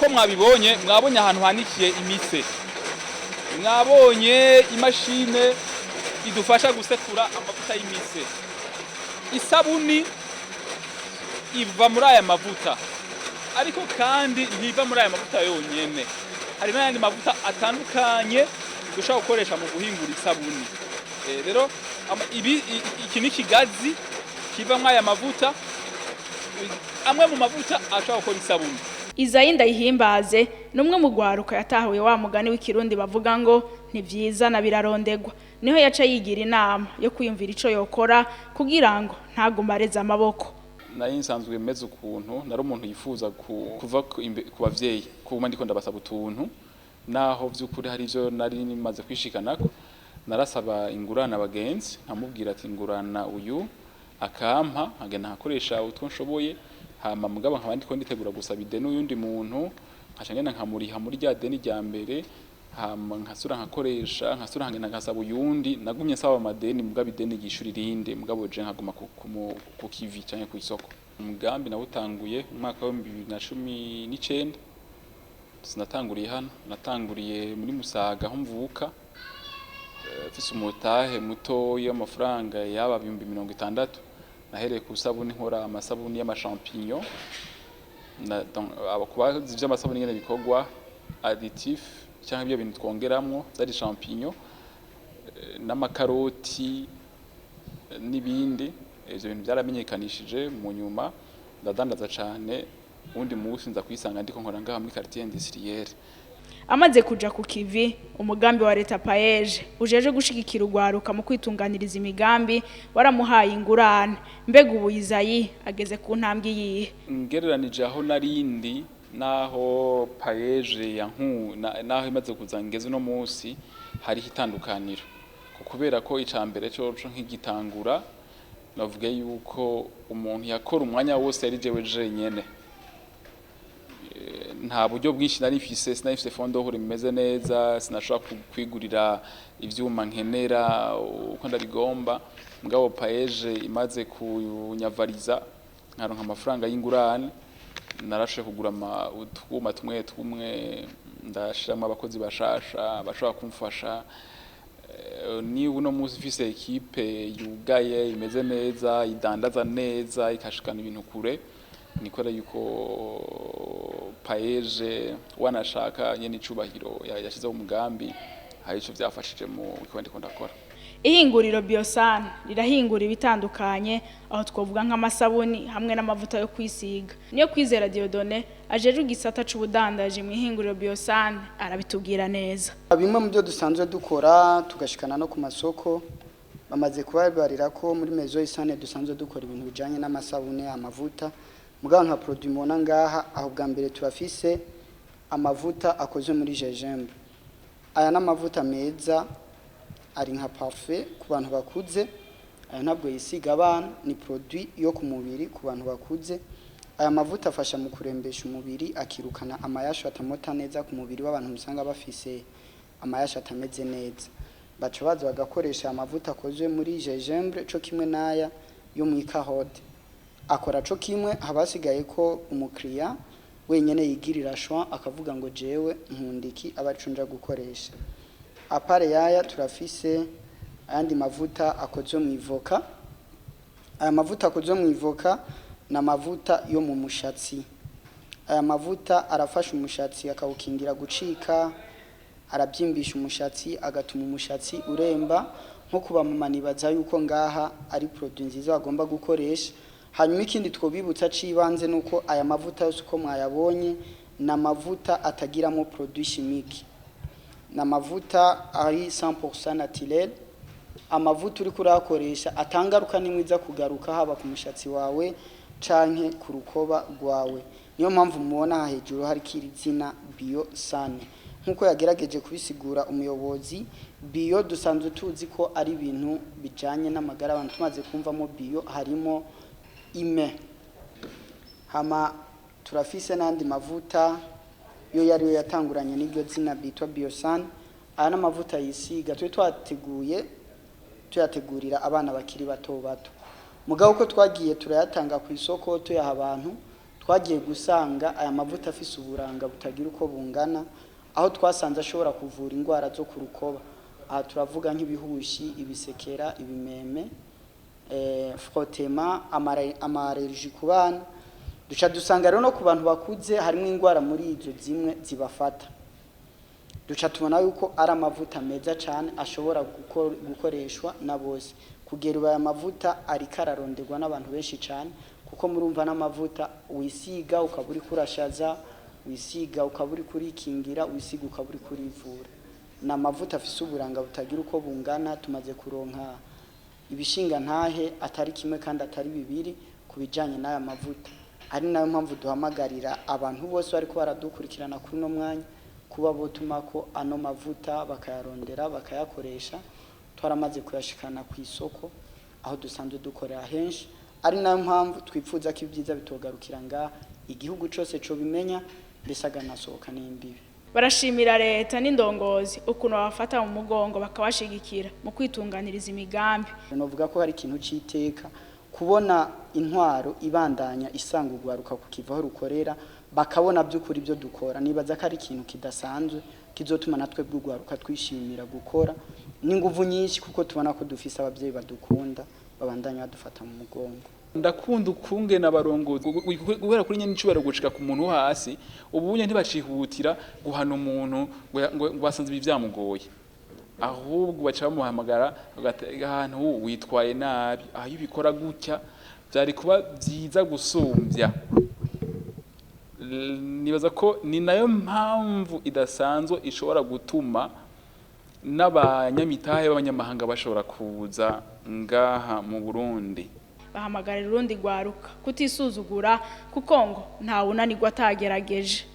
ko mwabibonye mwabonye ahantu hanikiye imise, mwabonye imashine idufasha gusekura amavuta y'imise. Isabuni iva muri aya mavuta, ariko kandi ntiva muri aya mavuta yonyene, hari n'ayandi mavuta atandukanye dushobora gukoresha mu guhingura isabuni. Rero iki ni ikigazi kiva muri aya mavuta, amwe mu mavuta ashobora gukora isabuni. Izayi Ndayihimbaze numwe mu gwaruka yatahuye wa mugani w'ikirundi bavuga ngo ntivyiza na birarondegwa, niho yaca yigira inama yo kwiyumvira ico yokora kugira ngo ntagumarize amaboko. Nari nsanzwe meze ukuntu nari umuntu yifuza kuva ku bavyeyi kuba ndiko ndabasaba utuntu, naho vy'ukuri hari ivyo nari nimaze kwishikanako. Narasaba ingurana abagenzi, nkamubwira ati ngurana uyu akampa agenda nkakoresha utwo nshoboye, hama mugabo nkaba ndiko nditegura gusaba ideni uyundi muntu, nkaca ngenda nkamuriha muri rya deni rya mbere, hama nkasura nkakoresha, nkasura nkagenda nkasaba uyundi. Nagumye nsaba amadeni mugabo ideni gishura irinde, mugabo je nkaguma ku kivi canke ku isoko. Umugambi nawutanguye mu mwaka wa 2019, sinatanguriye hano, natanguriye muri Musaga aho mvuka, mfise umutahe muto y'amafaranga yaba 60,000. Nahereye ku sabuni nkora amasabuni y'amashampinyo, abakubazi vy'amasabuni nyene bikorwa additif cyangwa ibyo bintu twongeramwo zari champinyo n'amakaroti n'ibindi. Ivyo bintu byaramenyekanishije mu nyuma, ndadandaza cane. Undi munsi nza kwisanga ndiko nkora ngaha muri quartier industrielle. Amaze kuja ku kivi, umugambi wa leta paeje ujeje gushigikira ugwaruka mu kwitunganiriza imigambi waramuhaye ingurane. Mbega ubu Izayi ageze ku ntambwe yihe? Ngereranije aho narindi naho paeje naho imaze kuzangeza no munsi hari hitandukaniro, kubera ko icambere cyo nk'igitangura navuga yuko umuntu yakora umwanya wose yari jewe jenyene, nta buryo bwinshi nari mfise fondo hore imeze neza, sinashobora kwigurira ivyuma nkenera uko ndabigomba. Mugabo paeje imaze kunyavariza nkaronka amafaranga y'ingurane, narashe kugura utwuma tumwe ndashiramo abakozi bashasha bashobora kumfasha. Ni uno munsi mfise equipe yugaye imeze neza, idandaza neza, ikashikana ibintu kure. Nikora yuko paeje wanashaka nyene icubahiro yashizeho umugambi, hari ico vyafashije mu kwandi ko ndakora. Ihinguriro Biosan rirahingura ibitandukanye, aho twovuga nk'amasabuni hamwe n'amavuta yo kwisiga. Niyo Kwizera Dieudonné ajeje igisata c'ubudandaje mu ihinguriro Biosan arabitubwira neza. Bimwe mu byo dusanzwe dukora tugashikana no ku masoko, bamaze kubabarira ko muri Maison Isane dusanzwe dukora ibintu bijanye n'amasabuni, amavuta. Muganga nka produit mona ngaha aho bwa mbere turafise amavuta akozwe muri gingembre. Aya n'amavuta meza ari nka parfait ku bantu bakuze, aya ntabwo yisiga abana, ni produit yo ku mubiri ku bantu bakuze. Aya mavuta afasha mu kurembesha umubiri, akirukana amayasho atamota neza ku mubiri w'abantu musanga bafise amayasho atameze neza. Baca baza bagakoresha amavuta akozwe muri gingembre cyo kimwe n'aya yo mu ikahode. Akora cyo kimwe, habasigaye ko umukiriya wenyene yigirira choix akavuga ngo jewe nkundiki abacunja gukoresha. Apare yaya turafise ayandi mavuta akozwe mu ivoka. Aya mavuta akozwe mu ivoka na mavuta yo mu mushatsi. Aya mavuta arafasha umushatsi akawukingira gucika, arabyimbisha umushatsi agatuma umushatsi uremba. Nko kuba mu manibaza yuko ngaha ari produit nziza bagomba gukoresha. Hanyuma ikindi twobibutsa cibanze nuko aya mavuta yose uko mwayabonye na mavuta atagiramo produit chimique, na mavuta ari 100% naturel. Amavuta uri kurakoresha atangaruka nimwiza kugaruka haba ku mushatsi wawe canke ku rukoba rwawe. Niyo mpamvu mubona hejuru hari kirizina Biosan. Nkuko yagerageje kubisigura umuyobozi, bio dusanzwe tuzi ko ari ibintu bijanye n'amagara abantu tumaze kumvamo bio harimo ime. Hama turafise nandi mavuta yo yari yatanguranye n'iryo zina bitwa Biosan. Aya n'amavuta yisiga twe tuyategurira abana bakiri bato bato. Mugabo ko twagiye turayatanga ku isoko tuyaha abantu, twagiye gusanga aya mavuta afise uburanga butagira uko bungana, aho twasanze ashobora kuvura indwara zo ku rukoba. Aha turavuga nk'ibihushi, ibisekera, ibimeme, frotema, amareriji ku bana. Duca dusanga rero no ku bantu bakuze harimo indwara muri izo zimwe zibafata. Duca tubona yuko ari amavuta meza cyane ashobora gukoreshwa na bose. Kugera aya mavuta ari kararonderwa n'abantu benshi cyane, kuko murumva n'amavuta wisiga ukaba uri kurashaza, wisiga ukaba uri kurikingira, wisiga ukaba uri kurivura. Na mavuta afise uburanga butagira uko bungana. Tumaze kuronka ibishinga ntahe atari kimwe kandi atari bibiri kubijanye n'aya mavuta. Ari nayo mpamvu duhamagarira abantu bose bariko baradukurikirana kuri no mwanya kuba botumako ano mavuta bakayarondera bakayakoresha. Twaramaze kuyashikana ku isoko aho dusanzwe dukorera henshi. Ari nayo mpamvu twipfuza ko ibyiza bitogarukira ngaha, igihugu cyose cyo bimenya mbese aganasohoka n'imbibi. Barashimira leta n'indongozi ukuntu babafata mu mugongo bakabashigikira mu kwitunganiriza imigambi. Novuga ko hari ikintu cyiteka kubona intwaro ibandanya isanga ugwaruka kukivaho rukorera, bakabona by'ukuri byo dukora. Nibaza ko ari ikintu kidasanzwe kizotuma natwe bw'ugwaruka twishimira gukora n'inguvu nyinshi, kuko tubona ko dufise ababyeyi badukunda babandanya badufata mu mugongo. Ndakunda ukungena abarongozi guhera kuri nyene icubero gushika ku muntu hasi. Ubunye ntibacihutira guhana umuntu ngo basanze ibivyamugoye, ahubwo baca bamuhamagara ahantu witwaye nabi, aho ibikora gutya byari kuba byiza gusumvya. Nibaza ko ni nayo mpamvu idasanzwe ishobora gutuma n'abanyamitahe b'abanyamahanga bashobora kuza ngaha mu Burundi. Bahamagarira urundi gwaruka kutisuzugura, kuko ngo nta wunanirwa atagerageje.